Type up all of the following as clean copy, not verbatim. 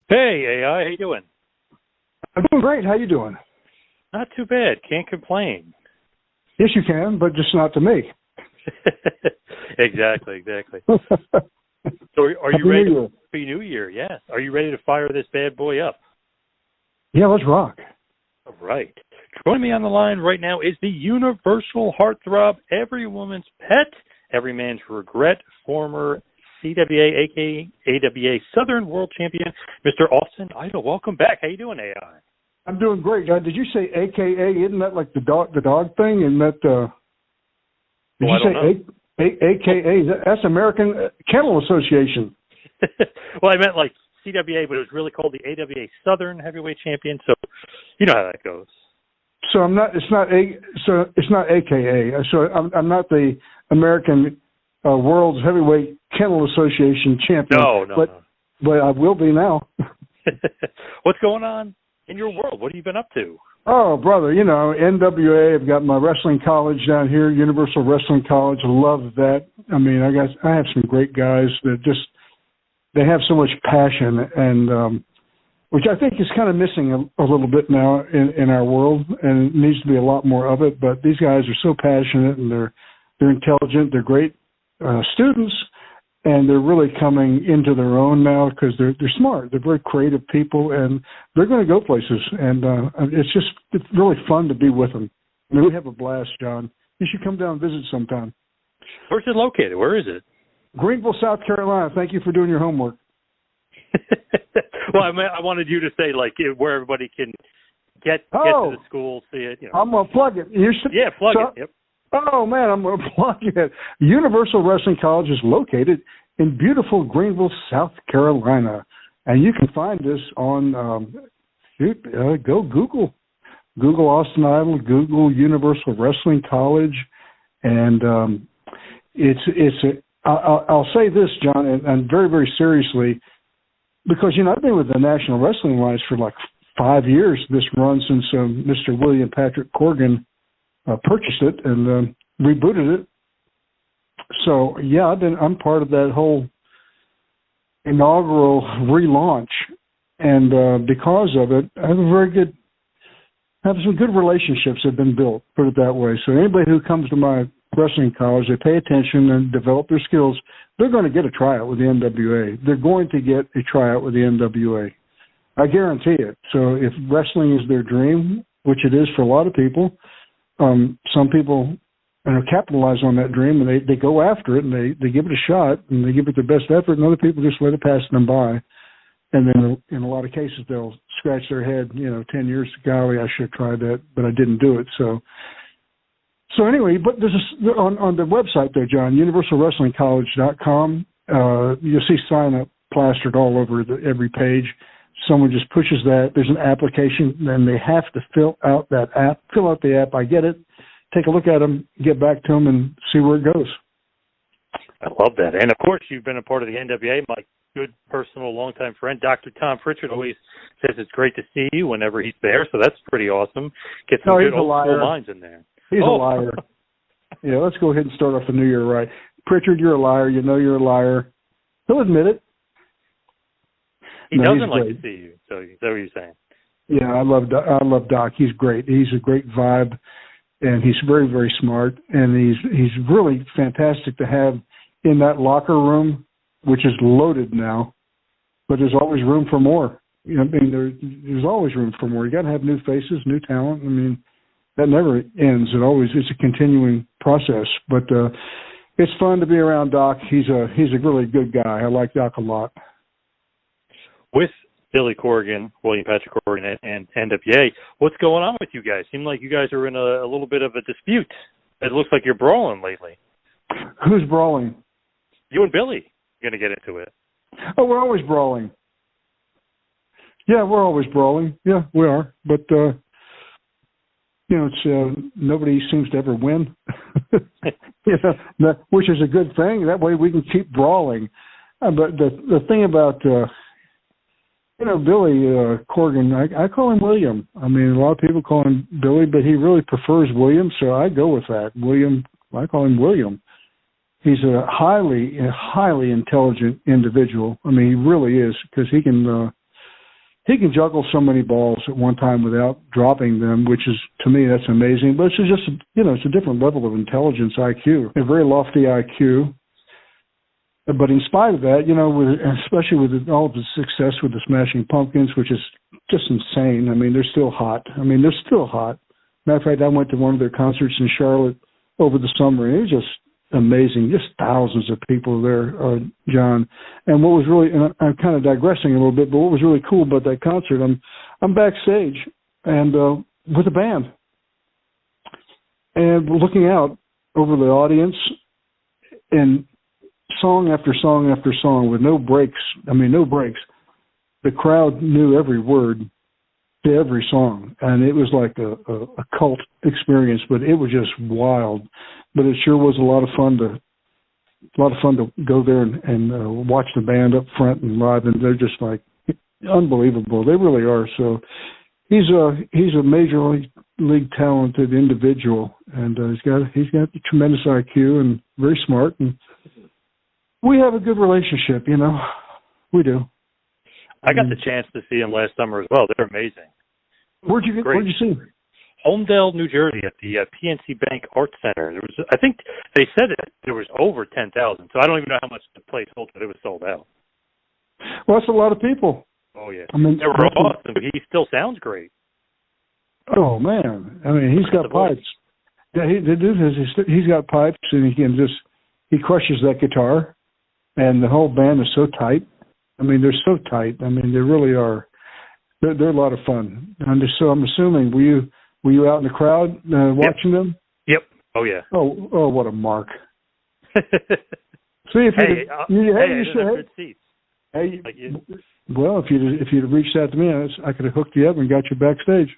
Hey, AI, how you doing? I'm doing great. How you doing? Not too bad. Can't complain. Yes, you can, but just not to me. Exactly. So are you ready for Happy New Year? Yes. Are you ready to fire this bad boy up? Yeah, let's rock. All right. Joining me on the line right now is the universal heartthrob, every woman's pet, every man's regret, former CWA, aka AWA Southern World Champion, Mr. Austin Idol. Welcome back. How you doing, AI? I'm doing great. Did you say AKA? Isn't that like the dog thing? And that did you say AKA? That's American Kennel Association. Well, I meant like CWA, but it was really called the AWA Southern Heavyweight Champion. So you know how that goes. So I'm not. It's not AKA. So I'm not the American World's Heavyweight Kennel Association champion. No. But I will be now. What's going on in your world? What have you been up to? Oh, brother, NWA. I've got my wrestling college down here, Universal Wrestling College. I love that. I mean, I have some great guys that they have so much passion, and which I think is kind of missing a little bit now in our world, and it needs to be a lot more of it. But these guys are so passionate, and they're intelligent. They're great students, and they're really coming into their own now because they're smart. They're very creative people, and they're going to go places. And it's really fun to be with them. I mean, we have a blast, John. You should come down and visit sometime. Where's it located? Where is it? Greenville, South Carolina. Thank you for doing your homework. Well, I wanted you to say like where everybody can get to the school, see it. I'm gonna plug it. Plug it. Yep. Oh man, I'm gonna plug it. Universal Wrestling College is located in beautiful Greenville, South Carolina, and you can find this on go Google Austin Idol, Google Universal Wrestling College, and I'll say this, John, and very, very seriously, because, I've been with the National Wrestling Alliance for like 5 years, this run, since Mr. William Patrick Corgan purchased it and rebooted it. So, yeah, I'm part of that whole inaugural relaunch, and because of it, I have some good relationships have been built, put it that way. So anybody who comes to my wrestling college, they pay attention and develop their skills, they're going to get a tryout with the NWA. They're going to get a tryout with the NWA. I guarantee it. So if wrestling is their dream, which it is for a lot of people, some people capitalize on that dream, and they go after it, and they give it a shot, and they give it their best effort, and other people just let it pass them by. And then in a lot of cases, they'll scratch their head, 10 years, golly, I should have tried that, but I didn't do it. So anyway, but there's on the website there, John, universalwrestlingcollege.com, you'll see sign up plastered all over every page. Someone just pushes that. There's an application, and they have to fill out the app. I get it. Take a look at them, get back to them, and see where it goes. I love that. And, of course, you've been a part of the NWA. My good personal longtime friend, Dr. Tom Pritchard, always says it's great to see you whenever he's there, so that's pretty awesome. Get some good old school lines in there. He's a liar. Yeah, let's go ahead and start off the new year right. Pritchard, you're a liar. You know you're a liar. He'll admit it. He doesn't like to see you, so is that what you're saying? Yeah, I love Doc. He's great. He's a great vibe, and he's very, very smart, and he's really fantastic to have in that locker room, which is loaded now, but there's always room for more. There's always room for more. You got to have new faces, new talent. That never ends. It's a continuing process. But it's fun to be around Doc. He's a really good guy. I like Doc a lot. With Billy Corgan, William Patrick Corgan, and NWA, what's going on with you guys? Seem like you guys are in a little bit of a dispute. It looks like you're brawling lately. Who's brawling? You and Billy are going to get into it. Oh, we're always brawling. Yeah, we're always brawling. Yeah, we are. But it's nobody seems to ever win, which is a good thing. That way we can keep brawling. But the thing about Billy Corgan, I call him William. A lot of people call him Billy, but he really prefers William, so I go with that. William, I call him William. He's a highly intelligent individual. He really is, because he can he can juggle so many balls at one time without dropping them, which is, to me, that's amazing. But it's just, it's a different level of intelligence, IQ, a very lofty IQ. But in spite of that, especially with all of the success with the Smashing Pumpkins, which is just insane. I mean, they're still hot. Matter of fact, I went to one of their concerts in Charlotte over the summer, and it was just amazing. Just thousands of people there, John. And what was really, and I'm kind of digressing a little bit, but what was really cool about that concert, I'm backstage and with a band, and we're looking out over the audience, and song after song after song with no breaks. The crowd knew every word to every song, and it was like a cult experience, but it was just wild. But it sure was a lot of fun to go there and watch the band up front and live, and they're just like unbelievable. They really are. So he's a major league talented individual, and he's got a tremendous IQ and very smart, and we have a good relationship, We do. I got the chance to see them last summer as well. They're amazing. Where'd you see them? Holmdel, New Jersey, at the PNC Bank Arts Center. There was, I think they said that there was over 10,000. So I don't even know how much the place sold, but it was sold out. Well, that's a lot of people. Oh yeah, they were awesome. He still sounds great. Oh man, he's got pipes. Yeah, he's got pipes, and he crushes that guitar, and the whole band is so tight. They're so tight. They really are. They're a lot of fun. And so I'm assuming, were you out in the crowd watching them? Yep. Oh yeah. Oh, what a mark. See if good seats. Hey, well, if you'd have reached out to me, I could have hooked you up and got you backstage.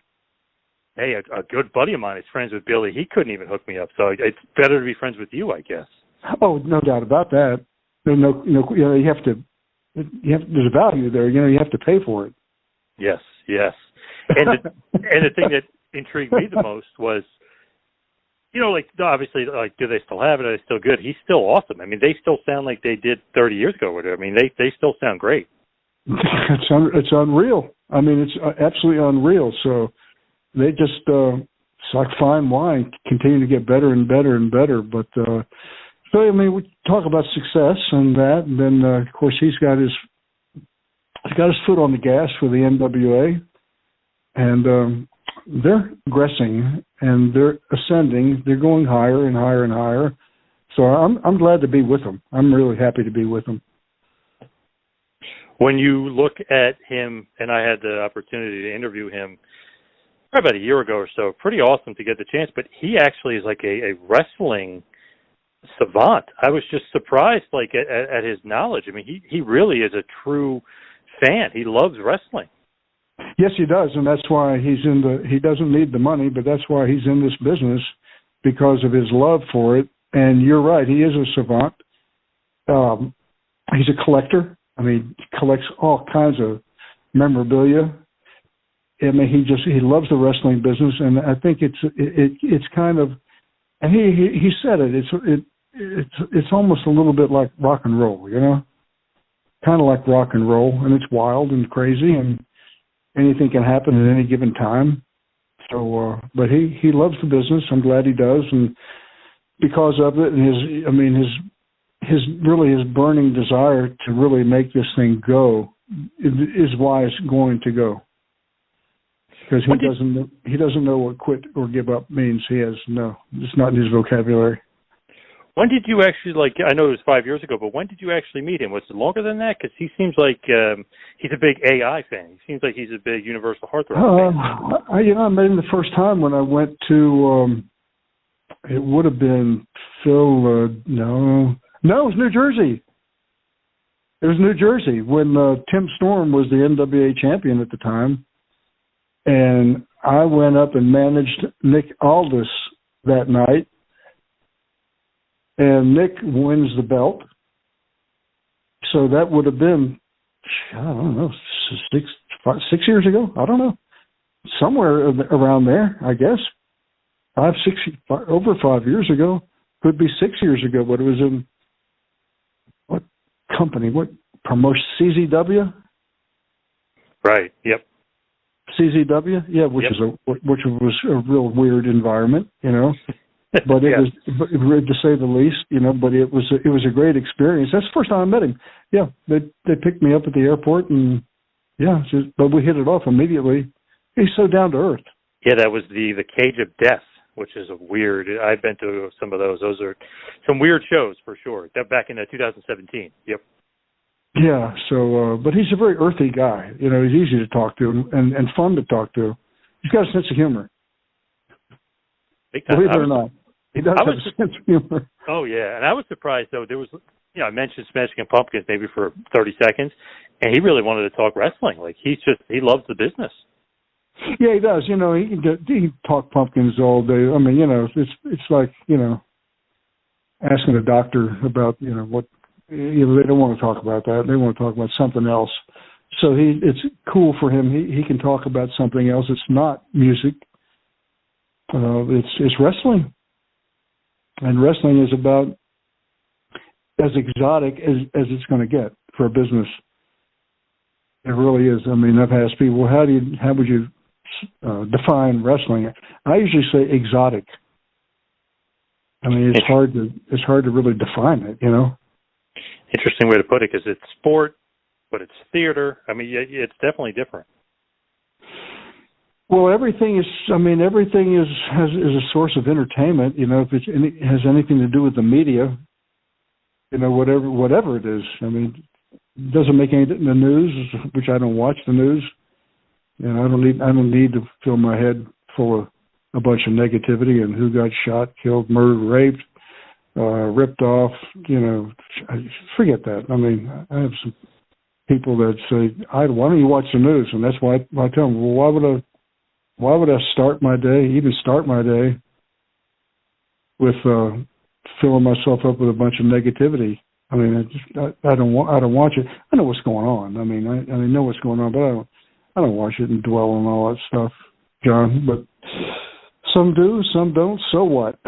Hey, a good buddy of mine is friends with Billy. He couldn't even hook me up, so it's better to be friends with you, I guess. Oh, no doubt about that. There's you have to. There's a value there. You have to pay for it. Yes. And the thing that intrigued me the most was, obviously, do they still have it? Are they still good? He's still awesome. They still sound like they did 30 years ago. They still sound great. It's unreal. It's absolutely unreal. So they just, it's like fine wine, continue to get better and better and better. But so we talk about success and that, and then of course he's got his foot on the gas for the NWA, and they're progressing and they're ascending. They're going higher and higher and higher. So I'm glad to be with them. I'm really happy to be with them. When you look at him, and I had the opportunity to interview him probably about a year ago or so, pretty awesome to get the chance, but he actually is like a wrestling savant. I was just surprised at his knowledge. He really is a true fan. He loves wrestling. Yes, he does, and that's why he doesn't need the money, but that's why he's in this business, because of his love for it. And you're right, he is a savant. He's a collector. He collects all kinds of memorabilia. He loves the wrestling business, and I think it's kind of, and he said it. It's almost a little bit like rock and roll, kind of like rock and roll, and it's wild and crazy, and anything can happen at any given time. So, but he loves the business. I'm glad he does, and because of it, and his burning desire to really make this thing go is why it's going to go. Because he doesn't know what quit or give up means. It's not in his vocabulary. When did you actually, I know it was 5 years ago, but when did you actually meet him? Was it longer than that? Because he seems like he's a big AI fan. He seems like he's a big Universal Heartthrob fan. I met him the first time when I went to, it would have been Phil, no, it was New Jersey. It was New Jersey when Tim Storm was the NWA champion at the time. And I went up and managed Nick Aldis that night. And Nick wins the belt. So that would have been, I don't know, 6 years ago? I don't know. Somewhere around there, I guess. Over 5 years ago. Could be 6 years ago, but it was in what company? What promotion? CZW? Right. Yep. CZW, yeah, which was a real weird environment, you know. But it was, to say the least, you know. But it was a great experience. That's the first time I met him. Yeah, they picked me up at the airport, and but we hit it off immediately. He's so down to earth. Yeah, that was the Cage of Death, which is a weird. I've been to some of those. Those are some weird shows for sure. That back in 2017. Yep. Yeah. So, but he's a very earthy guy. You know, he's easy to talk to and fun to talk to. He's got a sense of humor. Believe it or not, he does have a sense of humor. Oh yeah, and I was surprised though. There was, I mentioned Smashing Pumpkins maybe for 30 seconds, and he really wanted to talk wrestling. Like he loves the business. Yeah, he does. You know, he can talk Pumpkins all day. I mean, you know, it's like, you know, asking a doctor about, you know, what, you know, they don't want to talk about that. They want to talk about something else. So it's cool for him. He can talk about something else. It's not music. It's wrestling, and wrestling is about as exotic as it's going to get for a business. It really is. I mean, I've asked people, how would you define wrestling? I usually say exotic. I mean, it's hard to really define it, you know. Interesting way to put it, because it's sport, but it's theater. I mean, it's definitely different. Well, everything is a source of entertainment. You know, if it has anything to do with the media, you know, whatever it is. I mean, it doesn't make any in the news, which I don't watch the news. And I don't need to fill my head full of a bunch of negativity and who got shot, killed, murdered, raped, ripped off. You know, forget that. I mean, I have some people that say, why don't you watch the news? And that's why I tell them, well, why would I start my day with filling myself up with a bunch of negativity? I mean, I don't watch it. I know what's going on. I mean, I know what's going on, but I don't watch it and dwell on all that stuff, John. But some do, some don't. So what?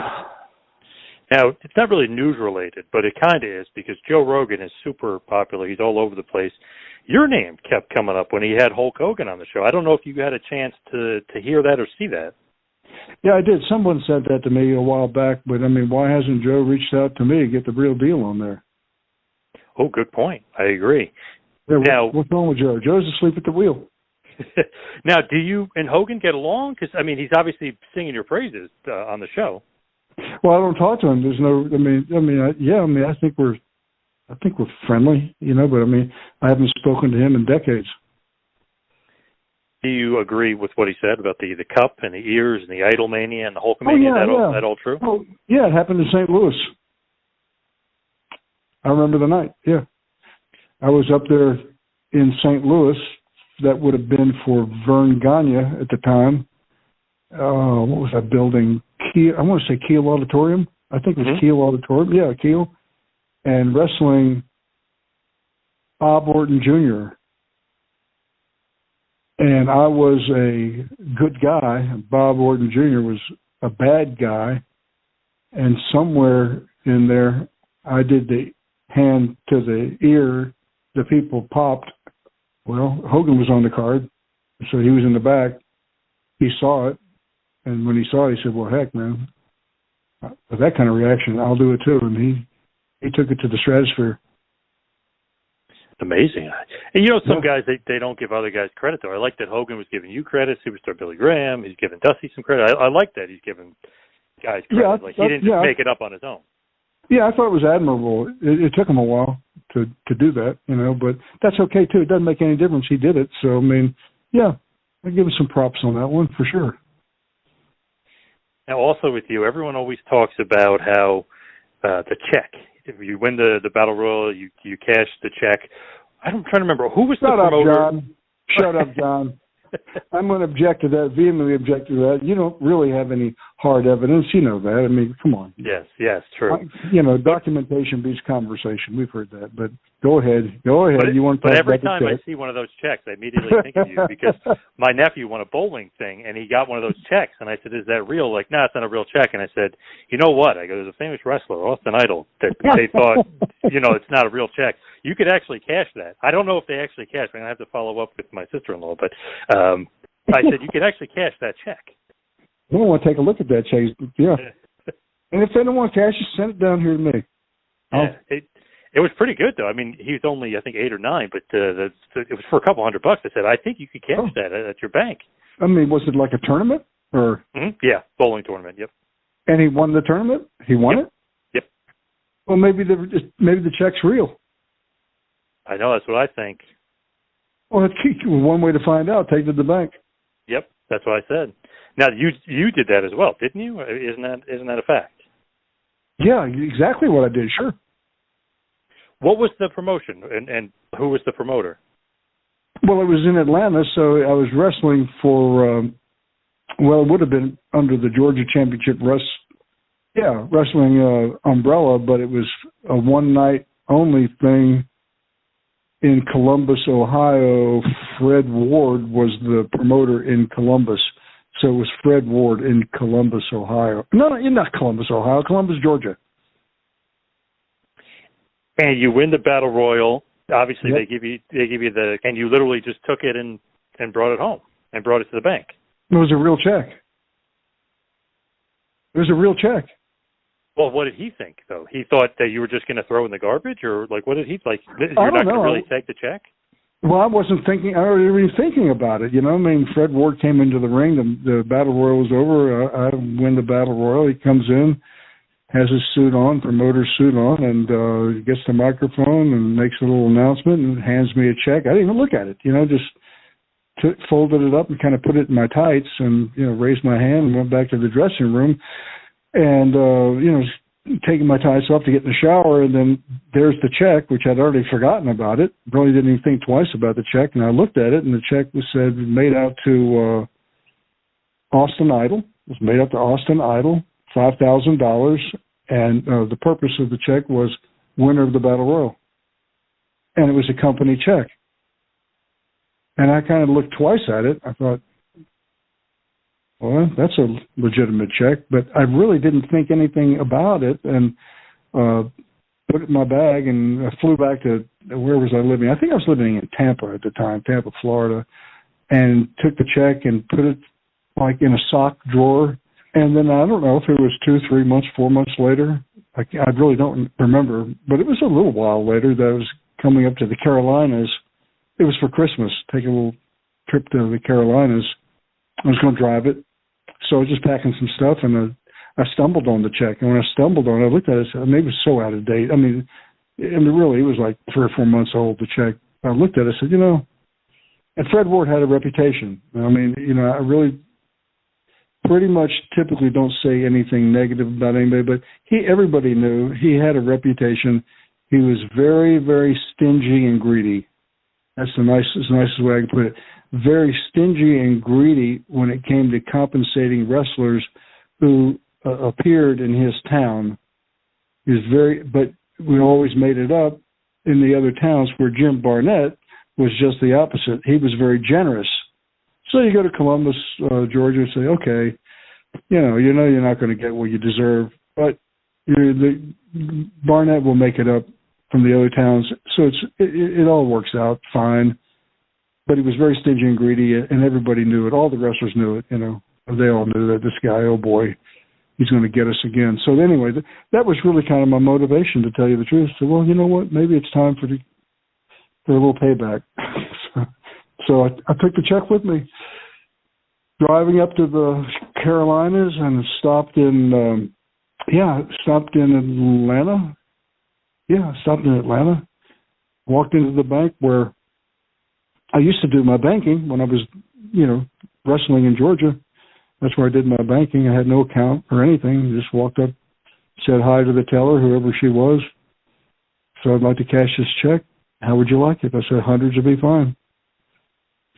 Now, it's not really news related, but it kind of is, because Joe Rogan is super popular. He's all over the place. Your name kept coming up when he had Hulk Hogan on the show. I don't know if you had a chance to hear that or see that. Yeah, I did. Someone said that to me a while back, but I mean, why hasn't Joe reached out to me to get the real deal on there? Oh, good point. I agree. Yeah, now, what's wrong with Joe? Joe's asleep at the wheel. Now, do you and Hogan get along? Because, I mean, he's obviously singing your praises on the show. Well, I don't talk to him. There's no. I think we're friendly, you know. But I mean, I haven't spoken to him in decades. Do you agree with what he said about the cup and the ears and the Idolmania and the Hulkamania? Oh, yeah, that all true? Oh, yeah, it happened in St. Louis. I remember the night. Yeah, I was up there in St. Louis. That would have been for Vern Gagne at the time. What was that building? I want to say Kiel Auditorium. I think it was Kiel Auditorium. Yeah, Kiel. And wrestling Bob Orton Jr. And I was a good guy. Bob Orton Jr. was a bad guy. And somewhere in there, I did the hand to the ear. The people popped. Well, Hogan was on the card, so he was in the back. He saw it. And when he saw it, he said, well, heck, man, with that kind of reaction, I'll do it too. And he took it to the stratosphere. Amazing. And, you know, some guys, they don't give other guys credit, though. I like that Hogan was giving you credit, Superstar Billy Graham. He's giving Dusty some credit. I like that he's giving guys credit. He didn't just make it up on his own. Yeah, I thought it was admirable. It took him a while to do that, you know, but that's okay, too. It doesn't make any difference. He did it. So, I mean, yeah, I give him some props on that one for sure. Now, also with you, everyone always talks about how the check. If you win the Battle Royal, you cash the check. I'm trying to remember. Who was the promoter? Shut up, John. I'm going to object to that, vehemently object to that. You don't really have any hard evidence. You know that. I mean, come on. Yes, true. You know, documentation beats conversation. We've heard that. But go ahead. But every time I see one of those checks, I immediately think of you, because my nephew won a bowling thing, and he got one of those checks. And I said, is that real? Like, no, it's not a real check. And I said, you know what? I go, there's a famous wrestler, Austin Idol, that they thought, you know, it's not a real check. you could actually cash that. I don't know if they actually cash. I'm gonna have to follow up with my sister-in-law, but I said you could actually cash that check. I don't want to take a look at that check. Yeah. And if they don't want cash, just send it down here to me. Yeah, it was pretty good though. I mean, he was only I think 8 or 9, but it was for a couple $100. I said I think you could cash that at your bank. I mean, was it like a tournament or? Mm-hmm. Yeah, bowling tournament. Yep. And he won the tournament. He won it. Yep. Well, maybe the check's real. I know, that's what I think. Well, that's one way to find out. Take it to the bank. Yep, that's what I said. Now you did that as well, didn't you? Isn't that a fact? Yeah, exactly what I did. Sure. What was the promotion, and who was the promoter? Well, it was in Atlanta, so I was wrestling for. Well, it would have been under the Georgia Championship wrestling umbrella, but it was a one-night only thing in Columbus, Ohio. Fred Ward was the promoter in Columbus. So it was Fred Ward in Columbus, Ohio. No, not Columbus, Ohio. Columbus, Georgia. And you win the Battle Royal. Obviously, yep. they give you and you literally just took it and brought it home and brought it to the bank. It was a real check. It was a real check. Well, what did he think, though? He thought that you were just going to throw in the garbage, or like, what did he like? You're not going to really take the check? Well, I wasn't thinking. I wasn't even thinking about it. You know, I mean, Fred Ward came into the ring. The Battle Royal was over. I win the Battle Royal. He comes in, has his suit on, promoter's suit on, and gets the microphone and makes a little announcement and hands me a check. I didn't even look at it. You know, just folded it up and kind of put it in my tights and, you know, raised my hand and went back to the dressing room and, you know, taking my tights off to get in the shower. And then there's the check, which I'd already forgotten about it. Really didn't even think twice about the check. And I looked at it and the check was said made out to Austin Idol. It was made out to Austin Idol, $5,000. And the purpose of the check was winner of the Battle Royal. And it was a company check. And I kind of looked twice at it. I thought, well, that's a legitimate check. But I really didn't think anything about it and put it in my bag. And I flew back to, where was I living? I think I was living in Tampa at the time, Tampa, Florida, and took the check and put it like in a sock drawer. And then I don't know if it was 2, 3 months, 4 months later. I really don't remember. But it was a little while later that I was coming up to the Carolinas. It was for Christmas, take a little trip to the Carolinas. I was going to drive it. So I was just packing some stuff, and I stumbled on the check. And when I stumbled on it, I looked at it and said, maybe it was so out of date. I mean, really, it was like 3 or 4 months old, the check. I looked at it and said, you know, and Fred Ward had a reputation. I mean, you know, I really pretty much typically don't say anything negative about anybody, but everybody knew he had a reputation. He was very, very stingy and greedy. That's the nicest way I can put it. Very stingy and greedy when it came to compensating wrestlers who appeared in his town. He was but we always made it up in the other towns where Jim Barnett was just the opposite. He was very generous. So you go to Columbus, Georgia, and say, okay, you know you're not going to get what you deserve, but Barnett will make it up from the other towns. So it all works out fine. But he was very stingy and greedy, and everybody knew it. All the wrestlers knew it, you know. They all knew that this guy, oh boy, he's going to get us again. So anyway, that was really kind of my motivation, to tell you the truth. So, well, you know what? Maybe it's time for a little payback. So I took the check with me. Driving up to the Carolinas and stopped in Atlanta. Yeah, stopped in Atlanta. Walked into the bank where I used to do my banking when I was, you know, wrestling in Georgia. That's where I did my banking. I had no account or anything. Just walked up, said hi to the teller, whoever she was. So I'd like to cash this check. How would you like it? I said hundreds would be fine.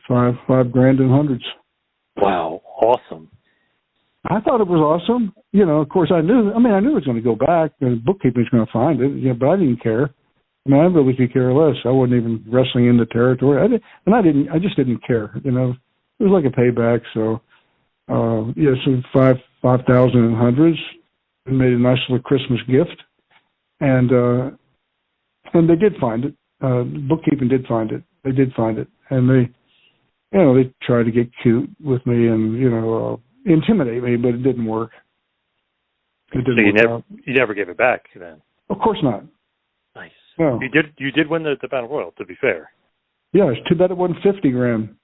$5,000 in hundreds. Wow, awesome. I thought it was awesome. You know, of course I knew it was going to go back. The bookkeeper was going to find it, you know, but I didn't care. I mean, I really could care less. I wasn't even wrestling in the territory. I just didn't care, you know. It was like a payback. So, so 5,000 in hundreds. And made a nice little Christmas gift. And they did find it. bookkeeping did find it. They did find it, and they tried to get cute with me and intimidate me, but it didn't work. It didn't work out. You never gave it back then? Of course not. Nice. No. You did win the Battle Royal, to be fair. Yeah, it's too bad it wasn't 50 grand.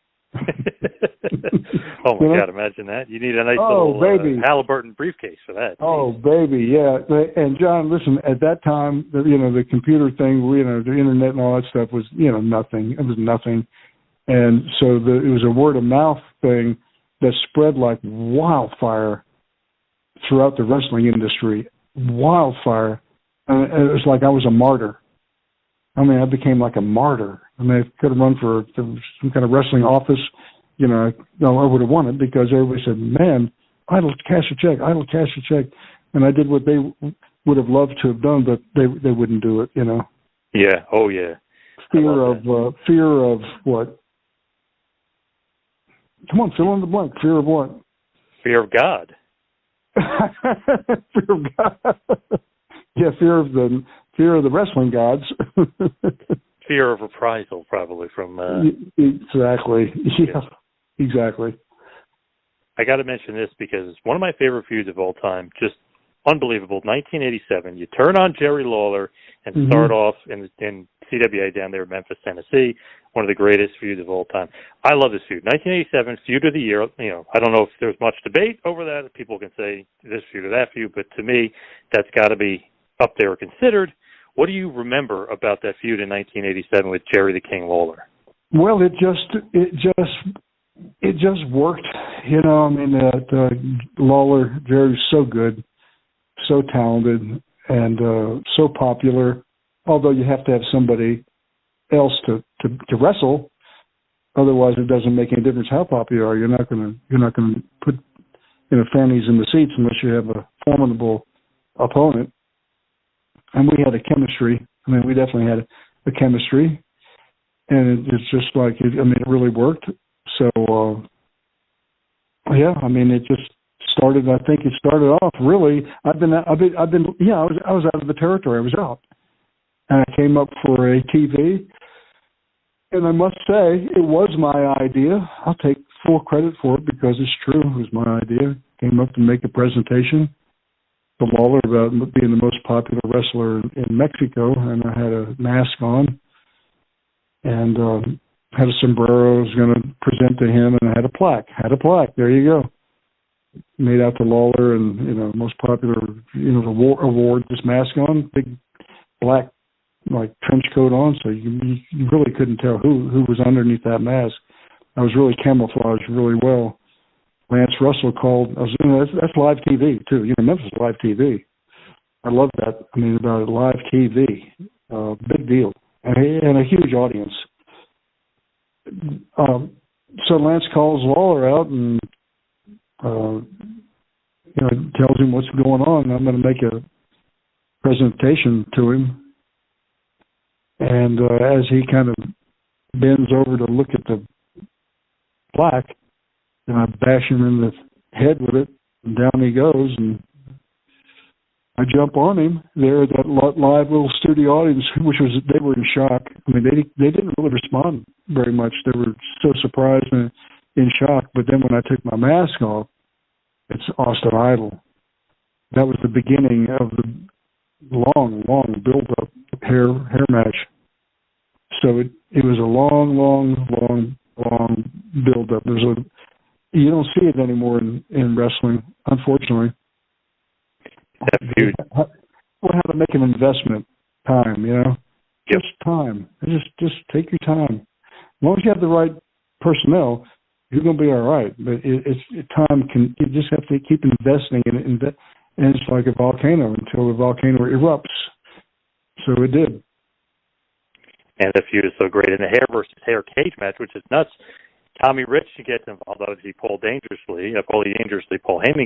Oh my God! Imagine that. You need a nice little Halliburton briefcase for that. Oh baby, yeah. And John, listen. At that time, the computer thing, the internet and all that stuff was, nothing. It was nothing. And so it was a word of mouth thing that spread like wildfire throughout the wrestling industry. Wildfire. And it was like I was a martyr. I mean, I became like a martyr. I mean, I could have run for some kind of wrestling office. I would have won it because everybody said, man, idle cash a check. And I did what they would have loved to have done, but they wouldn't do it, Yeah. Oh, yeah. Fear of what? Come on, fill in the blank. Fear of what? Fear of God. Fear of God. Yeah, fear of the wrestling gods. Fear of reprisal, probably from. Exactly. Yeah. Exactly. I got to mention this because it's one of my favorite feuds of all time. Just unbelievable. 1987. You turn on Jerry Lawler and start off in CWA down there in Memphis, Tennessee. One of the greatest feuds of all time. I love this feud. 1987 feud of the year. I don't know if there's much debate over that. People can say this feud or that feud, but to me, that's got to be up there considered. What do you remember about that feud in 1987 with Jerry the King Lawler? Well, it just worked. Lawler, Jerry's so good, so talented, and so popular. Although you have to have somebody else to wrestle, otherwise it doesn't make any difference how popular you are. You're not going to put fannies in the seats unless you have a formidable opponent. And we had a chemistry. We definitely had a chemistry. And it's just like, it really worked. So, it just started, I think it started off really, I was out of the territory. I was out. And I came up for a TV. And I must say, it was my idea. I'll take full credit for it because it's true. It was my idea. Came up to make a presentation to Lawler about being the most popular wrestler in Mexico, and I had a mask on and had a sombrero I was going to present to him, and I had a plaque. There you go. Made out to Lawler, and most popular award. This mask on, big black trench coat on, so you really couldn't tell who was underneath that mask. I was really camouflaged really well. Lance Russell called. That's live TV too. Memphis is live TV. I love that. About live TV, big deal, and a huge audience. So Lance calls Lawler out and tells him what's going on. I'm going to make a presentation to him, and as he kind of bends over to look at the plaque, and I bash him in the head with it, and down he goes, and I jump on him there at that live little studio audience, they were in shock. They didn't really respond very much. They were so surprised and in shock. But then when I took my mask off, it's Austin Idol. That was the beginning of the long build-up hair match. So it was a long build-up. You don't see it anymore in wrestling, unfortunately. We'll have to make an investment time, Just time. Just take your time. As long as you have the right personnel, you're going to be all right. But you just have to keep investing in it. And it's like a volcano until the volcano erupts. So it did. And the feud is so great. And the hair versus hair cage match, which is nuts. Tommy Rich gets involved, obviously Paul Heyman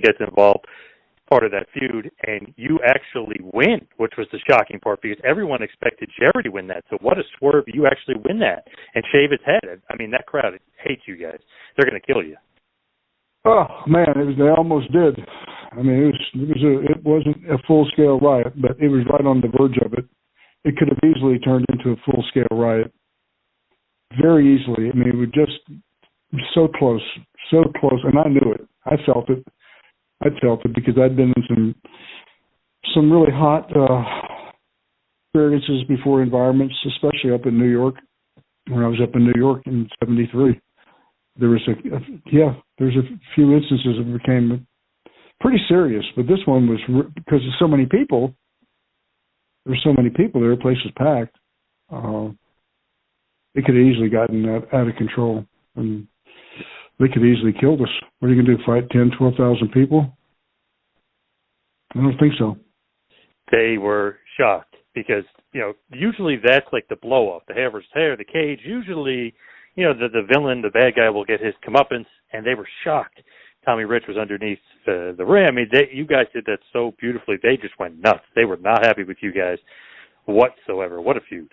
gets involved, part of that feud, and you actually win, which was the shocking part because everyone expected Jerry to win that. So what a swerve, you actually win that and shave his head. That crowd hates you guys. They're going to kill you. Oh, man, they almost did. It wasn't a full-scale riot, but it was right on the verge of it. it could have easily turned into a full-scale riot. Very easily. I mean, it was just so close, and I knew it. I felt it because I'd been in some really hot experiences before, environments, especially up in New York. When I was up in New York in '73, there was there's a few instances that became pretty serious, but this one was because of so many people. There were so many people there, the place was packed. It could have easily gotten out of control, and they could have easily killed us. What are you going to do, fight 10, 12,000 people? I don't think so. They were shocked because, usually that's like the blow-up, the hair versus hair, the cage. Usually, the villain, the bad guy will get his comeuppance, and they were shocked. Tommy Rich was underneath the rim. I mean, you guys did that so beautifully. They just went nuts. They were not happy with you guys whatsoever. What a feud.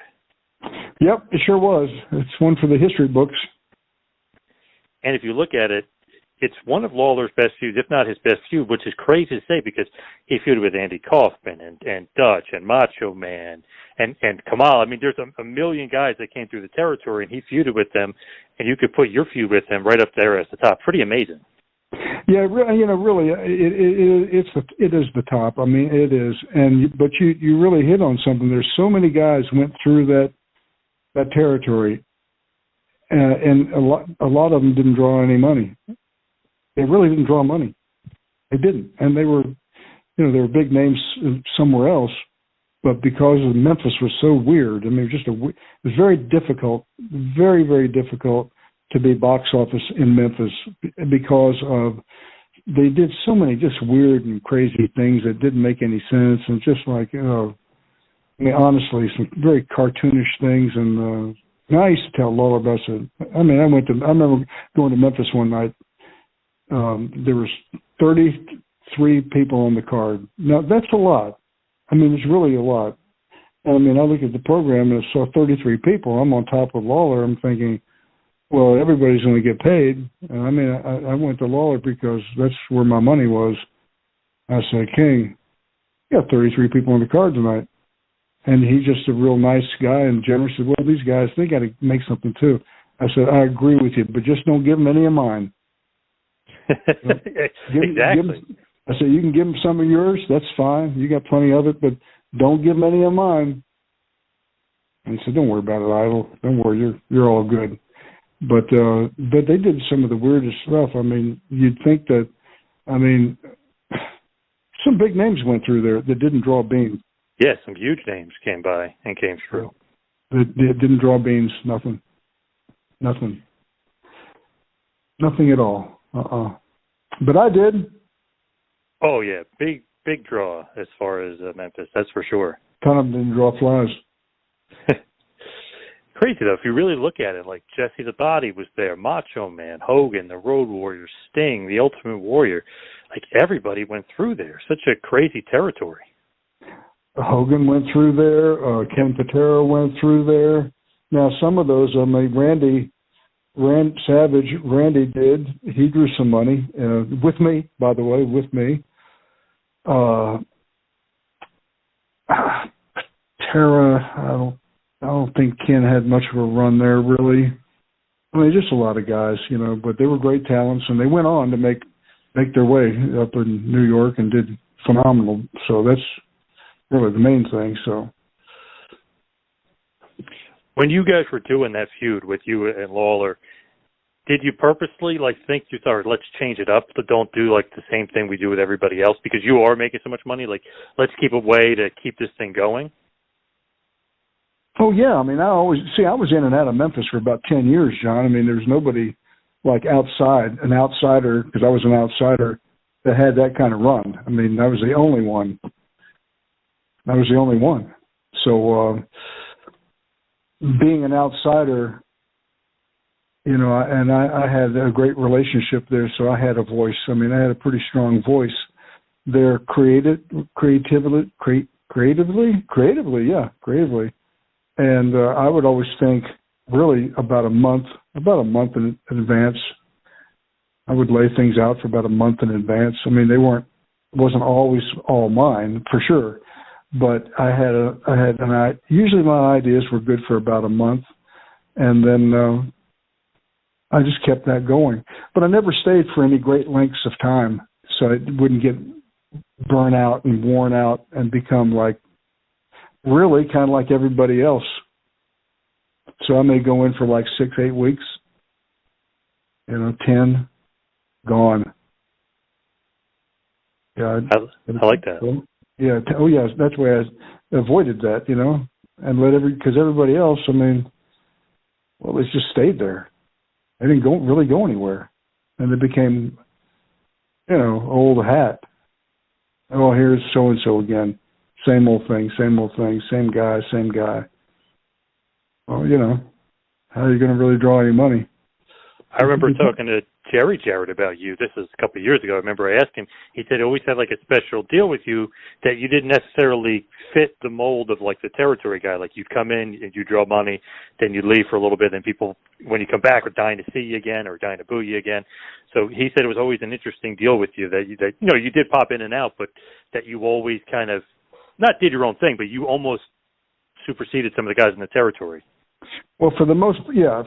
Yep, it sure was. It's one for the history books. And if you look at it, it's one of Lawler's best feuds, if not his best feud, which is crazy to say because he feuded with Andy Kaufman and Dutch and Macho Man and Kamal. I mean, there's a million guys that came through the territory, and he feuded with them, and you could put your feud with him right up there as the top. Pretty amazing. Yeah, really, it is the top. I mean, it is, but you really hit on something. There's so many guys went through that territory, and a lot of them didn't draw any money. They really didn't draw money. They didn't, and they were big names somewhere else, but because of Memphis was so weird. I mean, it was very difficult, very, very difficult to be box office in Memphis because they did so many just weird and crazy things that didn't make any sense, and just like, I mean, honestly, some very cartoonish things. And I used to tell Lawler about it. I mean, I remember going to Memphis one night. There was 33 people on the card. Now, that's a lot. I mean, it's really a lot. And I mean, I looked at the program and I saw 33 people. I'm on top of Lawler. I'm thinking, well, everybody's going to get paid. And I mean, I went to Lawler because that's where my money was. I said, King, you got 33 people on the card tonight. And he's just a real nice guy and generous. Said, well, these guys, they got to make something too. I said, I agree with you, but just don't give them any of mine. Exactly. I said, you can give them some of yours. That's fine. You got plenty of it, but don't give them any of mine. And he said, don't worry about it, Idol. Don't worry. You're all good. But they did some of the weirdest stuff. I mean, you'd think that, I mean, some big names went through there that didn't draw beans. Yeah, some huge names came by and came through. They didn't draw beans. Nothing at all. But I did. Oh, yeah. Big draw as far as Memphis, that's for sure. Kind of didn't draw flies. Crazy, though. If you really look at it, like Jesse the Body was there, Macho Man, Hogan, the Road Warrior, Sting, the Ultimate Warrior. Like, everybody went through there. Such a crazy territory. Hogan went through there. Ken Patera went through there. Now, some of those, I mean, Randy did. He drew some money with me, by the way, with me. Patera, I don't think Ken had much of a run there, really. I mean, just a lot of guys, but they were great talents, and they went on to make their way up in New York and did phenomenal. So that's really the main thing. So when you guys were doing that feud with you and Lawler, did you purposely think you thought, let's change it up, but don't do the same thing we do with everybody else because you are making so much money? Let's keep a way to keep this thing going. Oh yeah, I mean, I was in and out of Memphis for about 10 years, John. I mean, there's nobody an outsider, because I was an outsider that had that kind of run. I mean, I was the only one. So being an outsider, and I had a great relationship there, so I had a voice. I mean, I had a pretty strong voice there, creatively. And I would always think really about a month in advance. I would lay things out for about a month in advance. I mean, it wasn't always all mine, for sure. but usually my ideas were good for about a month, and then I just kept that going. But I never stayed for any great lengths of time, so it wouldn't get burnt out and worn out and become like really kind of like everybody else. So I may go in for like 6-8 weeks, 10, gone. Yeah, I like that. Yeah. Oh, yeah. That's why I avoided that, and because everybody else, they just stayed there. They didn't really go anywhere, and they became, old hat. Oh, here's so and so again. Same old thing, same guy, same guy. Well, how are you going to really draw any money? I remember talking to Jerry Jarrett about you. This is a couple of years ago. I remember I asked him. He said he always had like a special deal with you that you didn't necessarily fit the mold of like the territory guy. Like you'd come in and you draw money, then you'd leave for a little bit, and people, when you come back, are dying to see you again or dying to boo you again. So he said it was always an interesting deal with you that you did pop in and out, but that you always kind of not did your own thing, but you almost superseded some of the guys in the territory. Well, absolutely. I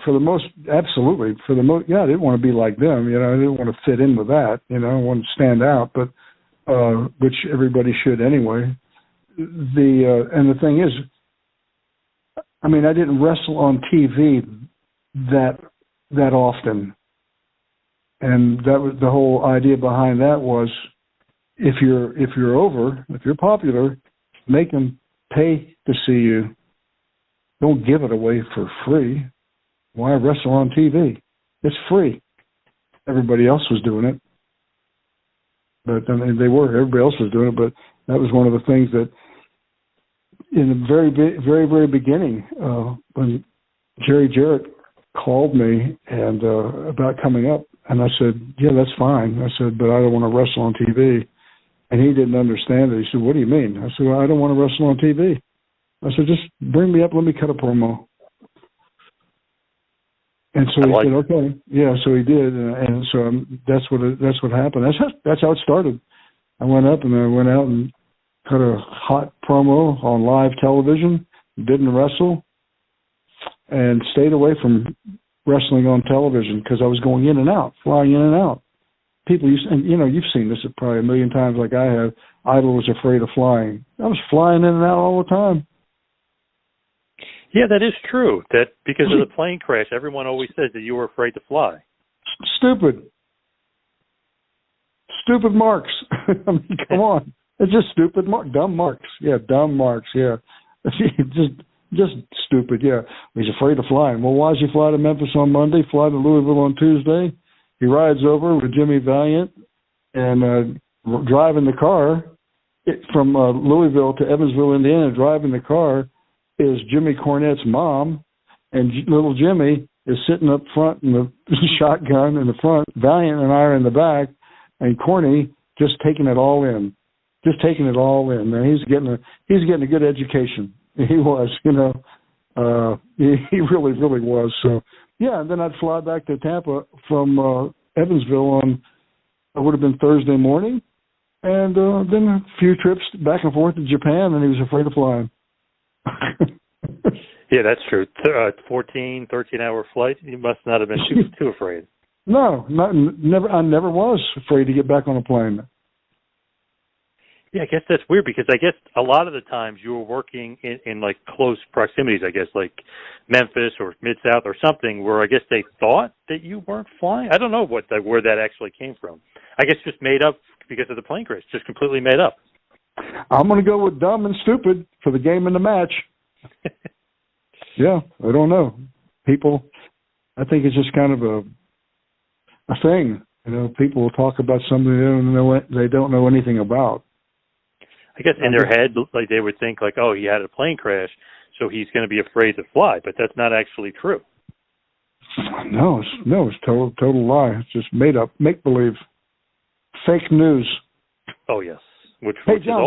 didn't want to be like them. I didn't want to fit in with that. I wanted to stand out, but which everybody should anyway. And the thing is, I didn't wrestle on TV that often, and that was the whole idea behind that was if you're popular, make them pay to see you. Don't give it away for free. Why wrestle on TV? It's free. Everybody else was doing it. But everybody else was doing it, but that was one of the things that in the very, very, very beginning, when Jerry Jarrett called me and about coming up, and I said, yeah, that's fine. I said, but I don't want to wrestle on TV. And he didn't understand it. He said, what do you mean? I said, well, I don't want to wrestle on TV. I said, just bring me up, let me cut a promo. And so he said, okay. Yeah, so he did. And so that's what happened. That's how it started. I went up and I went out and cut a hot promo on live television, didn't wrestle, and stayed away from wrestling on television because I was going in and out, flying in and out. People you've seen this probably a million times like I have. Idol was afraid of flying. I was flying in and out all the time. Yeah, that is true. That because of the plane crash, everyone always says that you were afraid to fly. Stupid marks. Come on. It's just stupid dumb marks. Yeah, dumb marks. Yeah, just stupid. Yeah, he's afraid of flying. Well, why does he fly to Memphis on Monday? Fly to Louisville on Tuesday? He rides over with Jimmy Valiant and driving the car from Louisville to Evansville, Indiana. Driving the car is Jimmy Cornette's mom, and little Jimmy is sitting up front in the shotgun in the front. Valiant and I are in the back, and Corny just taking it all in. And he's getting a good education. He was, he really, really was. So yeah, and then I'd fly back to Tampa from Evansville it would have been Thursday morning, and then a few trips back and forth to Japan, and he was afraid of flying. Yeah, that's true. 14, 13-hour flight. You must not have been too afraid. No, never. I never was afraid to get back on a plane. Yeah, I guess that's weird because I guess a lot of the times you were working in like close proximities, I guess like Memphis or Mid-South or something where I guess they thought that you weren't flying. I don't know where that actually came from. I guess just made up because of the plane crash, just completely made up. I'm going to go with dumb and stupid for the game and the match. Yeah, I don't know. People, I think it's just kind of a thing. People will talk about something they don't know anything about. I guess in their head, like they would think, like, oh, he had a plane crash, so he's going to be afraid to fly. But that's not actually true. No, it's total lie. It's just made up, make believe, fake news. Oh yes. Hey John,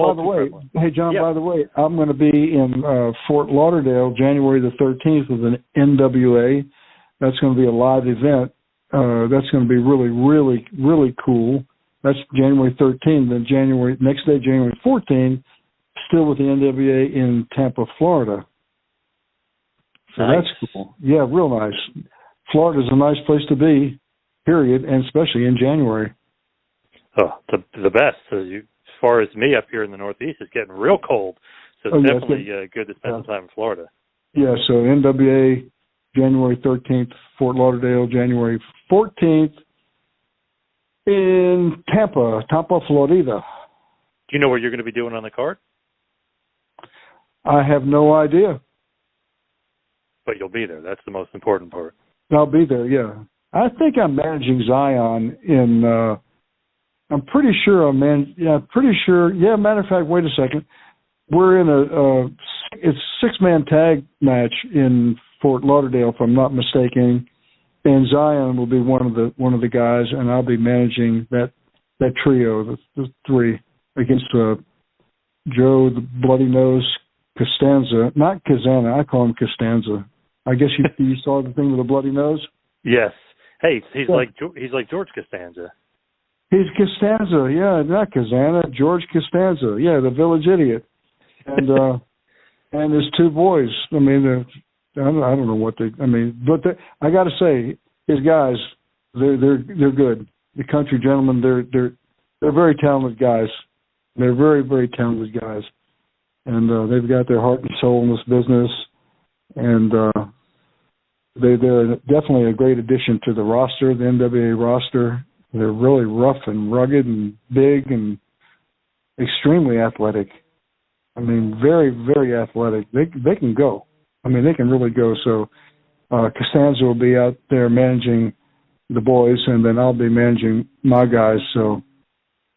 by the way, I'm going to be in Fort Lauderdale January the 13th with an NWA. That's going to be a live event. That's going to be really, really, really cool. That's January 13th. Then next day, January 14th, still with the NWA in Tampa, Florida. So nice. That's cool. Yeah, real nice. Florida's a nice place to be, period, and especially in January. Oh, the best. So as far as me up here in the Northeast, it's getting real cold. So it's definitely good to spend some time in Florida. Yeah, so NWA, January 13th, Fort Lauderdale, January 14th, in Tampa, Florida. Do you know what you're going to be doing on the card? I have no idea. But you'll be there. That's the most important part. I'll be there, yeah. I think I'm managing Zion in, I'm pretty sure yeah, matter of fact, wait a second. We're in it's a 6-man tag match in Fort Lauderdale, if I'm not mistaken. And Zion will be one of the guys, and I'll be managing that trio, the three, against Joe the Bloody Nose Costanza, not Kazana. I call him Costanza. I guess you saw the thing with the bloody nose. Yes. Hey, he's like George Costanza. He's Costanza, yeah, not Kazana. George Costanza, yeah, the village idiot, and his two boys. I mean, I don't know what they. I mean, but I got to say, his guys, they're good. The country gentlemen, they're very talented guys. They're very, very talented guys, and they've got their heart and soul in this business, and they're definitely a great addition to the roster, the NWA roster. They're really rough and rugged and big and extremely athletic. I mean, very, very athletic. They can go. I mean, they can really go. So Costanza will be out there managing the boys, and then I'll be managing my guys. So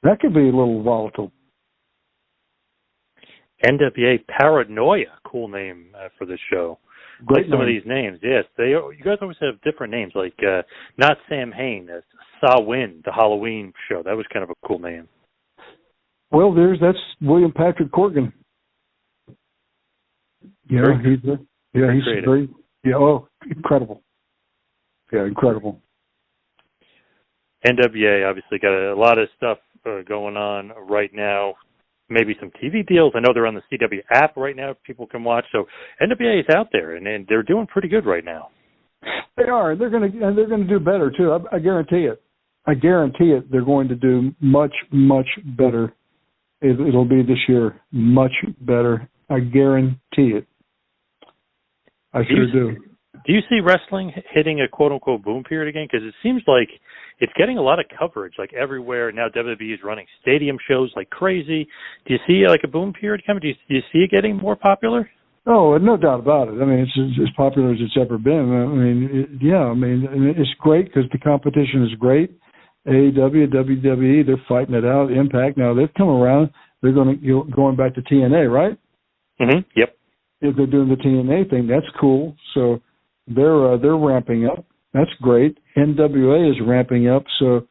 that could be a little volatile. NWA Paranoia, cool name for this show. Great like some name. of these names, yes. You guys always have different names, like not Sam Hain, Saw Win, the Halloween show. That was kind of a cool name. Well, that's William Patrick Corgan. Yeah, he's very, incredible. Yeah, incredible. NWA obviously got a lot of stuff going on right now. Maybe some TV deals. I know they're on the CW app right now. People can watch. So NWA is out there, and they're doing pretty good right now. They are. They're going to do better too. I guarantee it. I guarantee it. They're going to do much, much better. It'll be this year much better. I guarantee it. I sure do. Do you see wrestling hitting a quote-unquote boom period again? Because it seems like it's getting a lot of coverage, like everywhere. Now WWE is running stadium shows like crazy. Do you see like a boom period coming? Do you see it getting more popular? Oh, no doubt about it. I mean, it's as popular as it's ever been. I mean, it's great because the competition is great. AEW, WWE, they're fighting it out. Impact, now they've come around. They're going back to TNA, right? Mm-hmm. Yep. If they're doing the TNA thing, that's cool. So they're ramping up. That's great. NWA is ramping up. So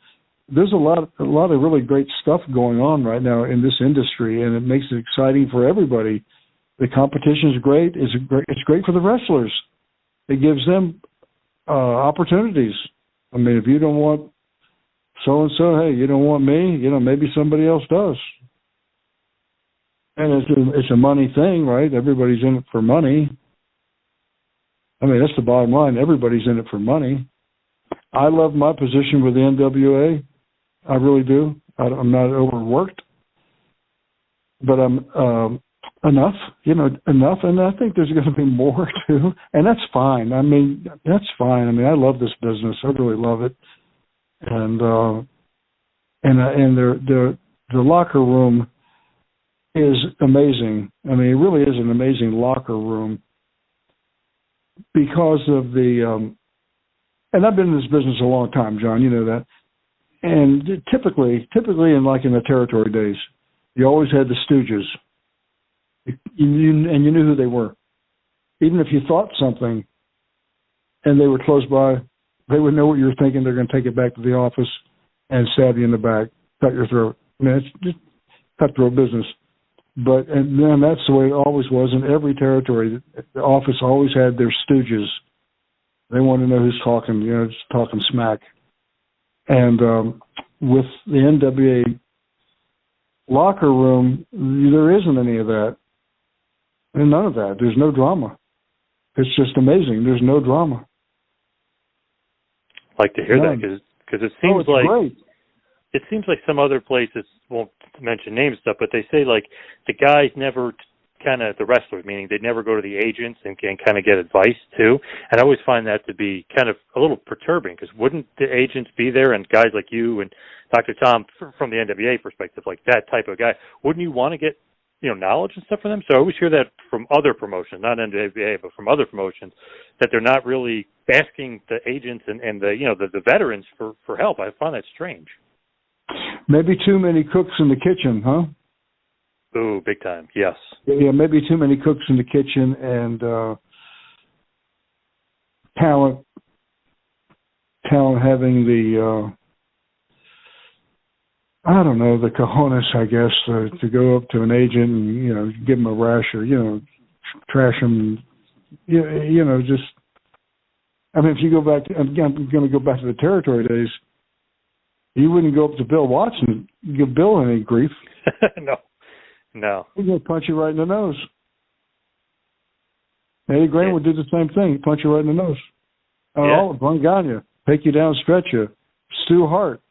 there's a lot of really great stuff going on right now in this industry, and it makes it exciting for everybody. The competition is great. It's great for the wrestlers. It gives them opportunities. I mean, if you don't want so and so, hey, you don't want me. Maybe somebody else does. And it's a money thing, right? Everybody's in it for money. I mean, that's the bottom line. Everybody's in it for money. I love my position with the NWA. I really do. I'm not overworked, but I'm enough, and I think there's going to be more too, and that's fine. I mean, that's fine. I mean, I love this business. I really love it, and the locker room is amazing. I mean, it really is an amazing locker room because of the, and I've been in this business a long time, John, you know that. And typically in the territory days, you always had the stooges. And you knew who they were. Even if you thought something and they were close by, they would know what you were thinking. They're going to take it back to the office and stab you in the back, cut your throat. I mean, it's just cutthroat business. And then that's the way it always was in every territory. The office always had their stooges. They want to know who's talking, just talking smack. And with the NWA locker room, there isn't any of that. And none of that. There's no drama. It's just amazing. There's no drama. I like to hear that because it seems great. It seems like some other places, won't mention names stuff, but they say like the guys never the wrestlers, meaning they never go to the agents and can kind of get advice too. And I always find that to be kind of a little perturbing because wouldn't the agents be there and guys like you and Dr. Tom from the NWA perspective, like that type of guy, wouldn't you want to get, knowledge and stuff from them? So I always hear that from other promotions, not NWA, but from other promotions, that they're not really asking the agents and the veterans for help. I find that strange. Maybe too many cooks in the kitchen, huh? Ooh, big time, yes. Yeah, maybe too many cooks in the kitchen and talent having the, I don't know, the cojones, I guess, to go up to an agent and, give him a rash or, trash him, just, if you go back to, I'm going to go back to the territory days, you wouldn't go up to Bill Watson and give Bill any grief. No. He's going to punch you right in the nose. Eddie Graham would do the same thing. He'd punch you right in the nose. Oh, Bunganya, take you down, stretch you. Stu Hart.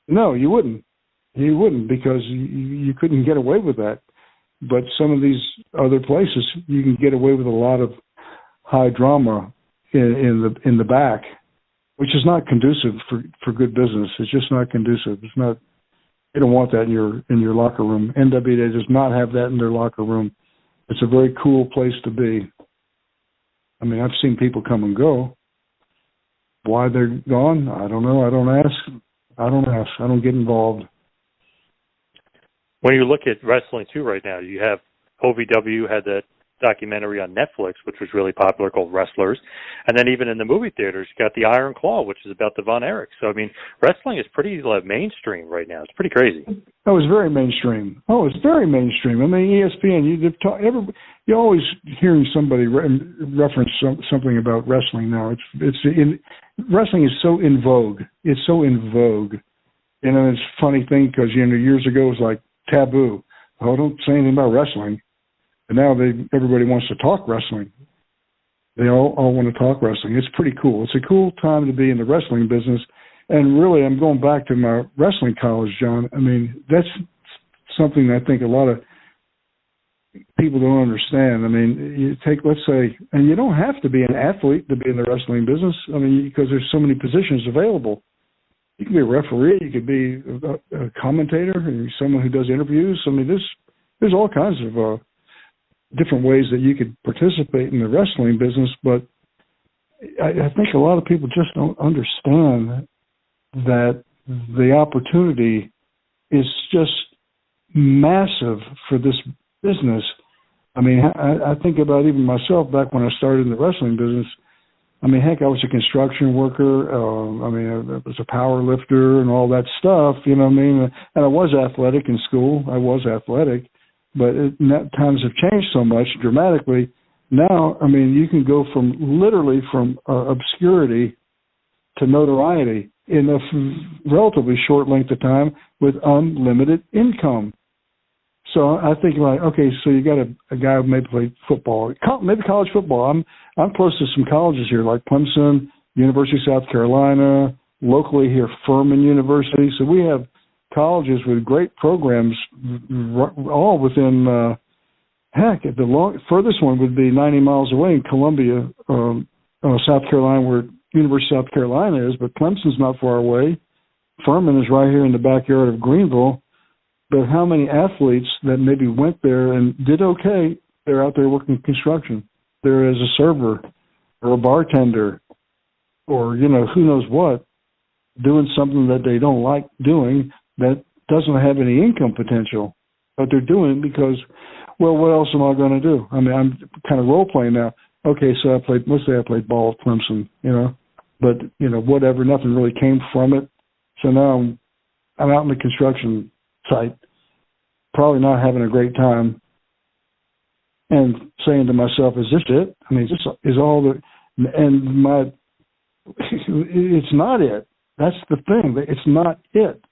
No, you wouldn't. You wouldn't because you couldn't get away with that. But some of these other places, you can get away with a lot of high drama in the back, which is not conducive for good business. It's just not conducive. It's not. You don't want that in your locker room. NWA does not have that in their locker room. It's a very cool place to be. I've seen people come and go. Why they're gone, I don't know. I don't ask. I don't get involved. When you look at wrestling too right now, you have OVW had that documentary on Netflix, which was really popular, called Wrestlers. And then even in the movie theaters, you got the Iron Claw, which is about the Von Erichs. So, wrestling is pretty mainstream right now. It's pretty crazy. Oh, it's very mainstream. It's very mainstream. ESPN, you're always hearing somebody reference something about wrestling now. Wrestling is so in vogue. It's so in vogue. It's a funny thing because, years ago it was like taboo. Oh, don't say anything about wrestling. And now everybody wants to talk wrestling. They all want to talk wrestling. It's pretty cool. It's a cool time to be in the wrestling business. And really, I'm going back to my wrestling college, John. That's something I think a lot of people don't understand. You take, let's say, and you don't have to be an athlete to be in the wrestling business. Because there's so many positions available. You can be a referee. You could be a commentator, and someone who does interviews. There's all kinds of different ways that you could participate in the wrestling business, but I think a lot of people just don't understand that the opportunity is just massive for this business. I think about even myself back when I started in the wrestling business. Heck, I was a construction worker. I was a power lifter and all that stuff, And I was athletic in school. I was athletic. But times have changed so much dramatically. Now, you can go literally from obscurity to notoriety in a relatively short length of time with unlimited income. So I think so you got a guy who maybe played football, maybe college football. I'm close to some colleges here like Clemson, University of South Carolina, locally here Furman University. So we have colleges with great programs, all within, the furthest one would be 90 miles away in Columbia, South Carolina, where University of South Carolina is, but Clemson's not far away. Furman is right here in the backyard of Greenville. But how many athletes that maybe went there and did okay, they're out there working construction. They're as a server or a bartender or, who knows what, doing something that they don't like doing, that doesn't have any income potential, but they're doing it because, what else am I going to do? I'm kind of role-playing now. Okay, so let's say I played ball at Clemson, but, whatever, nothing really came from it. So now I'm out in the construction site, probably not having a great time, and saying to myself, is this it? This is all it's not it. That's the thing. It's not it.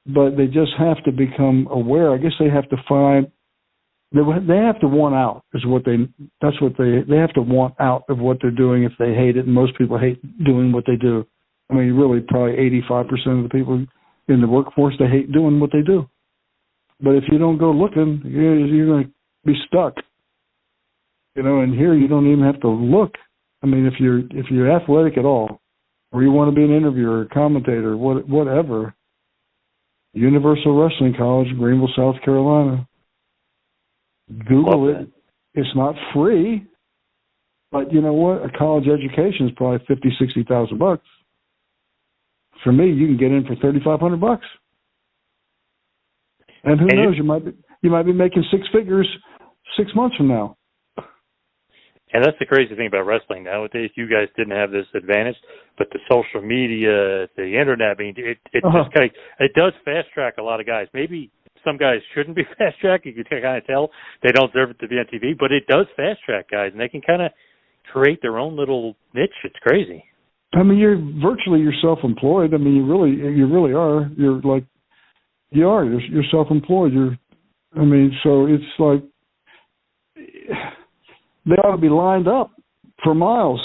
but they just have to become aware. I guess they have to find, they have to want out is what they have to want out of what they're doing if they hate it. And most people hate doing what they do. I mean, really probably 85% of the people in the workforce, they hate doing what they do. But if you don't go looking, you're going to be stuck. You know, and here you don't even have to look. I mean, if you're athletic at all, or you want to be an interviewer, a commentator, whatever, Universal Wrestling College, Greenville, South Carolina. Google it. It's not free, but you know what? A college education is probably $50,000-$60,000. For me, you can get in for $3,500. And who knows? You might be making six figures 6 months from now. And that's the crazy thing about wrestling nowadays. You guys didn't have this advantage, but the social media, the internet, I mean, it just kind of, it does fast track a lot of guys. Maybe some guys shouldn't be fast tracked. You can kind of tell they don't deserve it to be on TV, but it does fast track guys, and they can kind of create their own little niche. It's crazy. I mean, you're self-employed. I mean, you really are. You're self-employed. So it's like they ought to be lined up for miles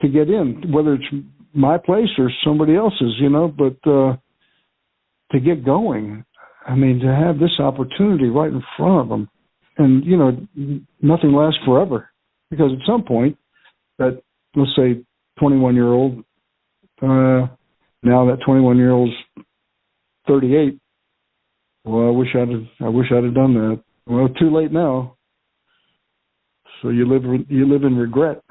to get in, whether it's my place or somebody else's, you know, but to get going, I mean, to have this opportunity right in front of them, and, you know, nothing lasts forever, because at some point that, let's say, 21-year-old, now that 21-year-old's 38, well, I wish I'd have done that. Well, too late now. So you live in regret.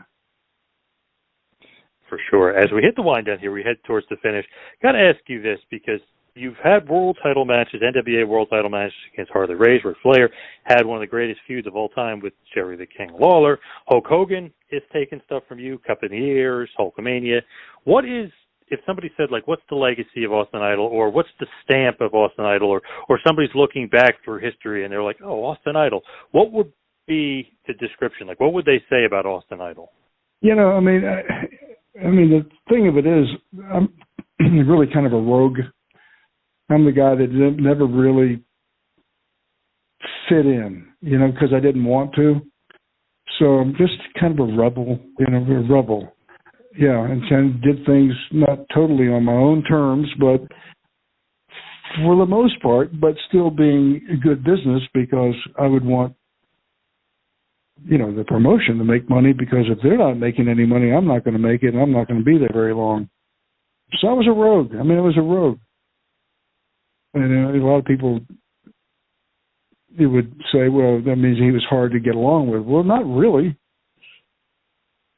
For sure. As we hit the wind down here, we head towards the finish. Got to ask you this, because you've had world title matches, NWA world title matches against Harley Race, Ric Flair, had one of the greatest feuds of all time with Jerry the King Lawler. Hulk Hogan is taking stuff from you, Cup of the Years, Hulkamania. What is, if somebody said, like, what's the legacy of Austin Idol, or what's the stamp of Austin Idol, or somebody's looking back through history and they're like, oh, Austin Idol, what would be the description? Like, what would they say about Austin Idol? You know, I mean, the thing of it is, I'm really kind of a rogue. I'm the guy that never really fit in, you know, because I didn't want to. So I'm just kind of a rebel, you know, a rebel. Yeah, and kind of did things not totally on my own terms, but for the most part, but still being a good business, because I would want, you know, the promotion to make money, because if they're not making any money, I'm not going to make it, and I'm not going to be there very long. So I was a rogue. I mean, I was a rogue. And a lot of people, you would say, well, that means he was hard to get along with. Well, not really.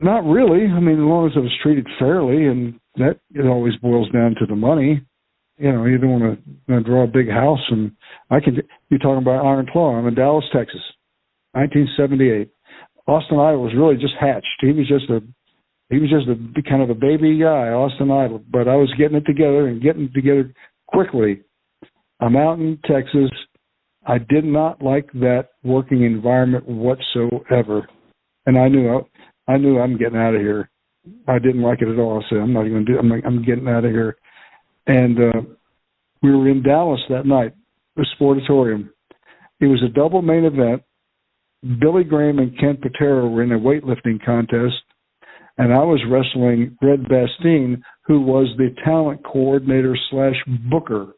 Not really. I mean, as long as I was treated fairly, and that, it always boils down to the money. You know, you don't want to draw a big house, and you're talking about Iron Claw. I'm in Dallas, Texas, 1978. Austin Idol was really just hatched. He was just a kind of a baby guy, Austin Idol. But I was getting it together quickly. I'm out in Texas. I did not like that working environment whatsoever, and I knew I'm getting out of here. I didn't like it at all. I said, I'm not even going to do it. I'm getting out of here. And we were in Dallas that night, the Sportatorium. It was a double main event. Billy Graham and Ken Patera were in a weightlifting contest, and I was wrestling Red Bastien, who was the talent coordinator / booker.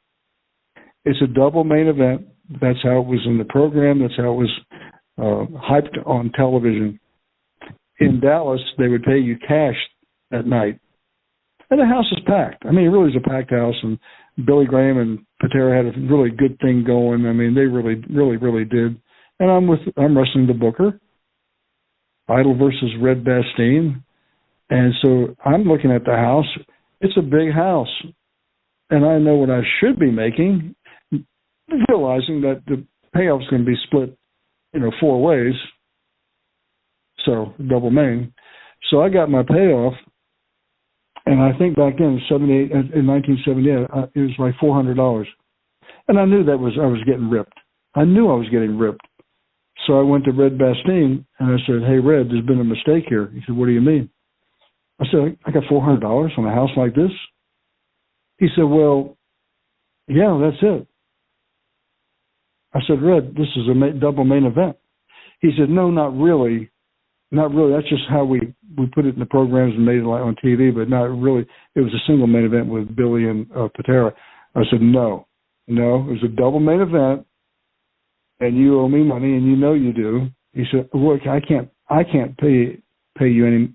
It's a double main event. That's how it was in the program. That's how it was hyped on television. In Dallas, they would pay you cash that night. And the house was packed. I mean, it really was a packed house, and Billy Graham and Patera had a really good thing going. I mean, they really did. And I'm wrestling the booker, Idol versus Red Bastien. And so I'm looking at the house. It's a big house. And I know what I should be making, realizing that the payoff's going to be split, you know, 4 ways. So double main. So I got my payoff, and I think back then in 1978, it was like $400, and I knew I was getting ripped. I knew I was getting ripped. So I went to Red Bastien and I said, "Hey, Red, there's been a mistake here." He said, "What do you mean?" I said, "I got $400 on a house like this." He said, "Well, yeah, that's it." I said, Red, this is a double main event. He said, no, not really. Not really. That's just how we put it in the programs and made it on TV, but not really. It was a single main event with Billy and Patera. I said, no, it was a double main event, and you owe me money, and you know you do. He said, look, I can't pay you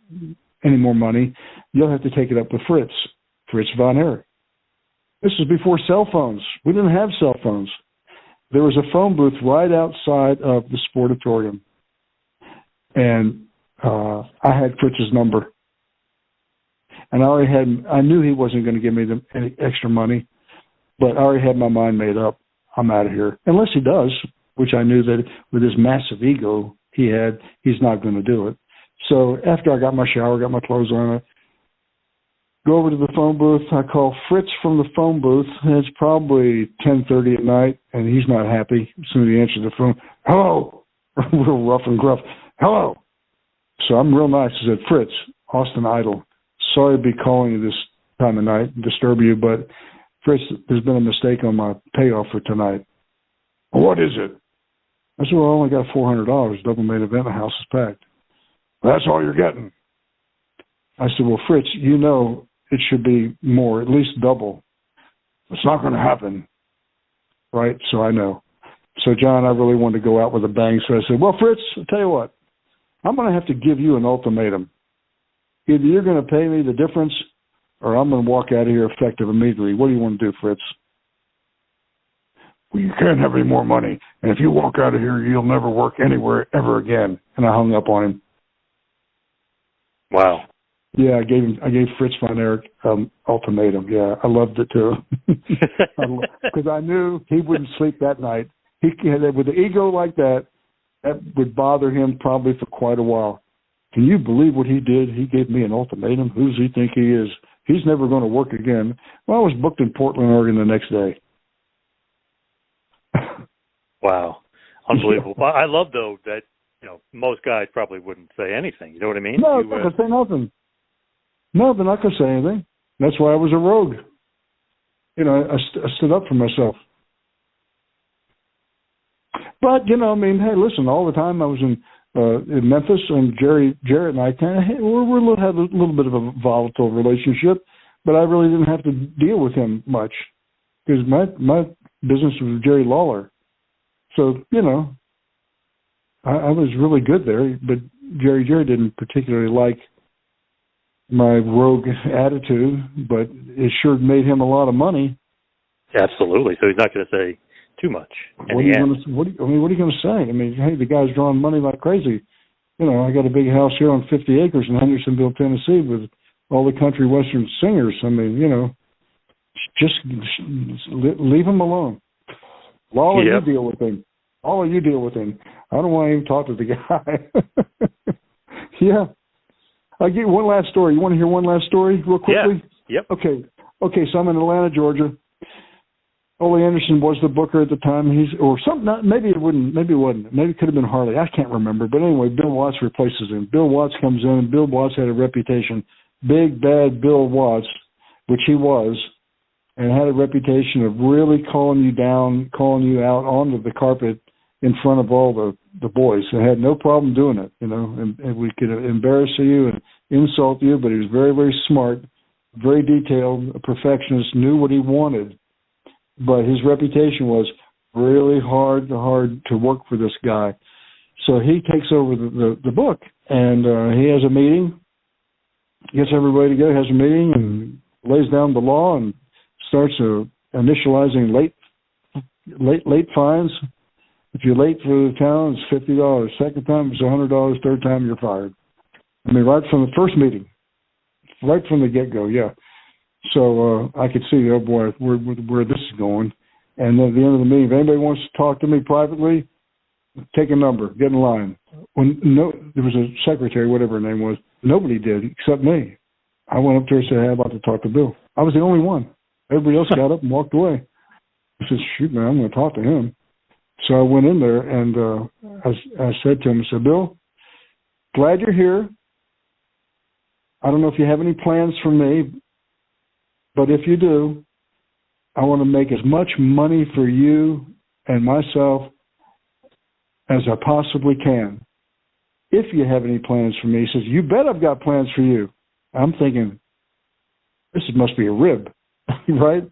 any more money. You'll have to take it up with Fritz von Erich. This was before cell phones. We didn't have cell phones. There was a phone booth right outside of the Sportatorium. And I had Fritz's number. And I knew he wasn't going to give me any extra money, but I already had my mind made up. I'm out of here. Unless he does, which I knew that with his massive ego he's not going to do it. So after I got my shower, got my clothes on, I go over to the phone booth. I call Fritz from the phone booth, and it's probably 10:30 at night, and he's not happy. As soon as he answers the phone, hello, real rough and gruff, hello. So I'm real nice. I said, Fritz, Austin Idol, sorry to be calling you this time of night and disturb you, but Fritz, there's been a mistake on my payoff for tonight. What is it? I said, well, I only got $400. Double main event, the house is packed. That's all you're getting. I said, well, Fritz, you know it should be more, at least double. It's not going to happen. Right? So I know. So, John, I really wanted to go out with a bang. So I said, well, Fritz, I'll tell you what. I'm going to have to give you an ultimatum. Either you're going to pay me the difference or I'm going to walk out of here effective immediately. What do you want to do, Fritz? Well, you can't have any more money. And if you walk out of here, you'll never work anywhere ever again. And I hung up on him. Wow. Yeah, I gave Fritz von Erich ultimatum. Yeah, I loved it too. Because I knew he wouldn't sleep that night. With an ego like that would bother him probably for quite a while. Can you believe what he did? He gave me an ultimatum. Who does he think he is? He's never going to work again. Well, I was booked in Portland, Oregon the next day. Wow. Unbelievable. Yeah. I love, though, that most guys probably wouldn't say anything. You know what I mean? No, I'm not going to say nothing. No, they're not going to say anything. That's why I was a rogue. I stood up for myself. But, hey, listen, all the time I was in Memphis, and Jarrett and I had a little bit of a volatile relationship, but I really didn't have to deal with him much because my business was with Jerry Lawler. So, I was really good there, but Jerry didn't particularly like my rogue attitude, but it sure made him a lot of money. Absolutely. So he's not going to say too much. What are you going to say? I mean, hey, the guy's drawing money like crazy. I got a big house here on 50 acres in Hendersonville, Tennessee, with all the country western singers. I mean, just leave him alone. Lawler, you deal with him. All of you deal with him. I don't want to even talk to the guy. Yeah. I'll give you one last story. You want to hear one last story real quickly? Yeah. Yep. Okay, so I'm in Atlanta, Georgia. Ole Anderson was the booker at the time. Maybe it wasn't. Maybe it could have been Harley. I can't remember. But anyway, Bill Watts replaces him. Bill Watts comes in, and Bill Watts had a reputation. Big, bad Bill Watts, which he was, and had a reputation of really calling you down, calling you out onto the carpet in front of all the boys. And had no problem doing it, and we could embarrass you and insult you, but he was very, very smart, very detailed, a perfectionist, knew what he wanted. But his reputation was really hard to work for this guy. So he takes over the book, and he has a meeting, gets everybody together, has a meeting, and lays down the law and starts initializing late fines. If you're late for the town, it's $50. Second time, it's $100. Third time, you're fired. I mean, right from the first meeting, right from the get-go, yeah. So I could see, oh boy, where this is going. And then at the end of the meeting, if anybody wants to talk to me privately, take a number, get in line. There was a secretary, whatever her name was. Nobody did except me. I went up there and said, hey, I'm about to talk to Bill. I was the only one. Everybody else got up and walked away. I said, shoot, man, I'm going to talk to him. So I went in there and I said to him, I said, Bill, glad you're here. I don't know if you have any plans for me, but if you do, I want to make as much money for you and myself as I possibly can. If you have any plans for me, he says, you bet I've got plans for you. I'm thinking, this must be a rib, right?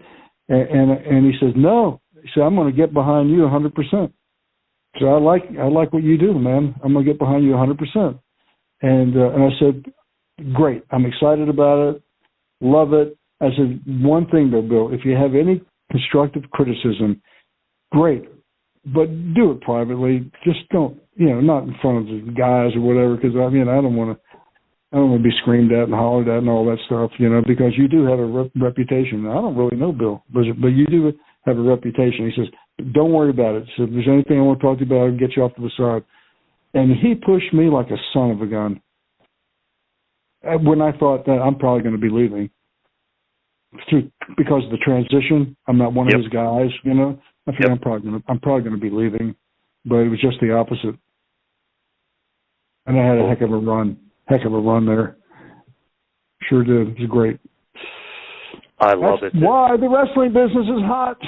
And he says, no. He said, I'm going to get behind you 100%. So I like what you do, man. I'm going to get behind you 100%. And I said, great. I'm excited about it. Love it. I said, one thing though, Bill, if you have any constructive criticism, great, but do it privately. Just don't, not in front of the guys or whatever, because I don't want to be screamed at and hollered at and all that stuff, because you do have a reputation. I don't really know Bill, but you do have a reputation. He says, don't worry about it. So if there's anything I want to talk to you about, I'll get you off to the side. And he pushed me like a son of a gun. When I thought that I'm probably going to be leaving, because of the transition, I'm not one of his guys. I figured I'm probably going to be leaving, but it was just the opposite. And I had a heck of a run there. Sure did. It was great. I love it. Why the wrestling business is hot.